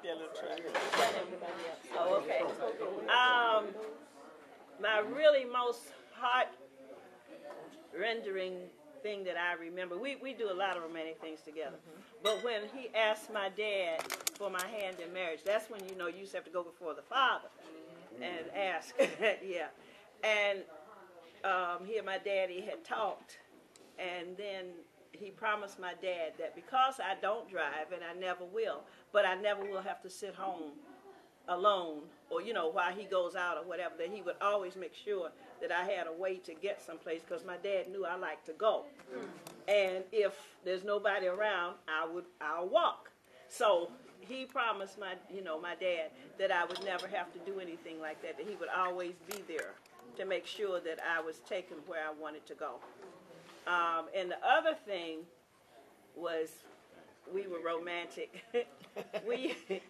that little track. Oh, okay. My really most heart-rendering thing that I remember, we do a lot of romantic things together, but when he asked my dad for my hand in marriage, that's when you used to have to go before the father and ask. Yeah. And he and my daddy had talked, and then he promised my dad that because I don't drive, and I never will, but I never will have to sit home alone, or while he goes out or whatever, that he would always make sure that I had a way to get someplace, because my dad knew I liked to go, and if there's nobody around, I'll walk. So he promised my dad that I would never have to do anything like that he would always be there to make sure that I was taken where I wanted to go. And the other thing was, we were romantic.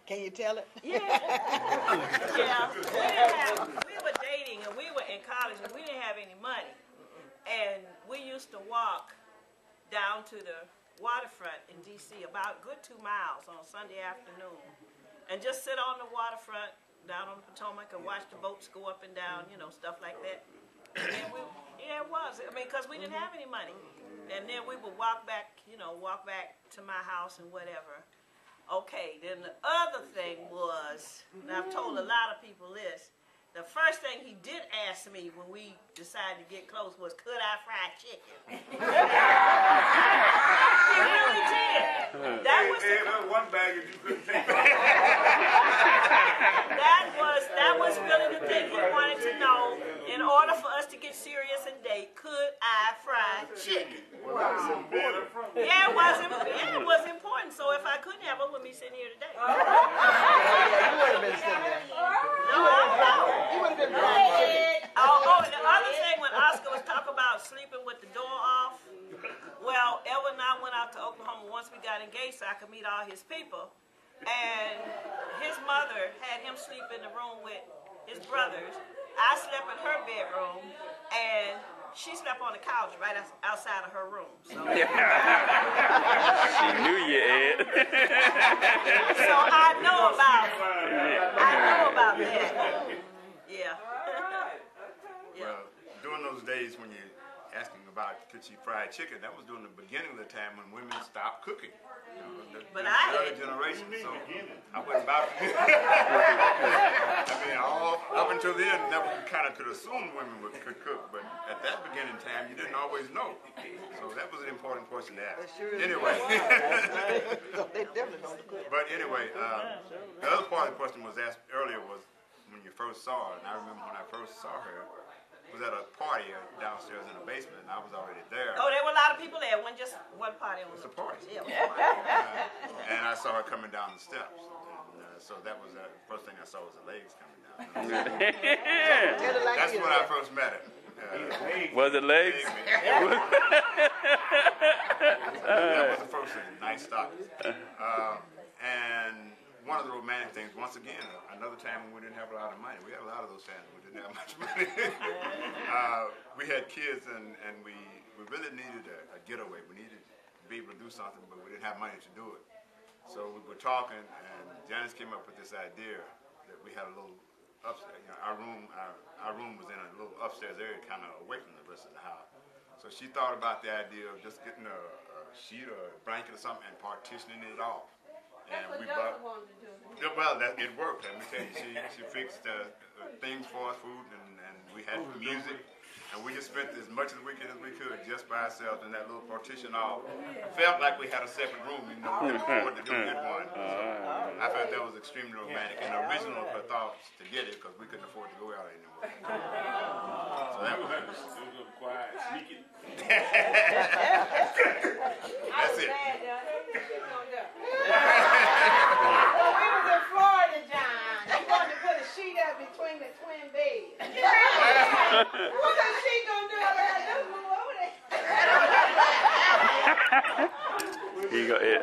Can you tell it? Yeah. We were dating, and we were in college, and we didn't have any money. And we used to walk down to the waterfront in D.C. about a good 2 miles on a Sunday afternoon, and just sit on the waterfront down on the Potomac and watch the boats go up and down, stuff like that. And then it was. I mean, because we didn't have any money. And then we would walk back to my house and whatever. Okay, then the other thing was, and I've told a lot of people this, the first thing he did ask me when we decided to get close was, could I fry chicken? He really did. That was one bag that you couldn't take. That was really the thing he wanted to know. In order for us to get serious and date, could I fry chicken? Wow. Yeah, it was important. So if I couldn't have, I wouldn't be sitting here today. You would have been sitting there. No, I don't know. You would have been wrong. Oh, and the other thing when Oscar was talking about sleeping with the door off, well, Edward and I went out to Oklahoma once we got engaged so I could meet all his people. And his mother had him sleep in the room with his brothers. I slept in her bedroom, and she slept on the couch right outside of her room. So. She knew you, Ed. So I know about that. Yeah. Well, during those days when you're asking about could she fry chicken, that was during the beginning of the time when women stopped cooking. But the I generation, so I wasn't about to. I mean, up until then, never kind of could assume women could cook, but at that beginning time, you didn't always know. So that was an important question to ask. Anyway. They definitely know to cook. But anyway, the other part of the question was asked earlier was when you first saw her, and I remember when I first saw her, was at a party downstairs in the basement, and I was already there. Oh, there were a lot of people there. It wasn't just one party. It was a party. Yeah, it was a party. And I saw her coming down the steps. And, so that was the first thing I saw was the legs coming down. So that's when I first met her. Was it legs? That was the first thing. Nice start. And one of the romantic things, once again, another time when we didn't have a lot of money. We had a lot of those times when we didn't have much money. We had kids, and we really needed a getaway. We needed to be able to do something, but we didn't have money to do it. So we were talking, and Janice came up with this idea that we had a little upstairs. Our room was in a little upstairs area, kind of away from the rest of the house. So she thought about the idea of just getting a sheet or a blanket or something and partitioning it off. And we bought, well, it worked. Let me tell you, she fixed things for us, food, and we had music, and we just spent as much of the weekend as we could just by ourselves in that little partition off. Felt like we had a separate room, we couldn't afford to get one. So I felt that was extremely romantic and original of her thoughts to get it because we couldn't afford to go out anymore. So that was it. It was quiet, sneaking. That's it. Well, we was in Florida, John. We wanted to put a sheet up between the twin beds. What's that sheet gonna do? Just move over there. Here you go, Ed.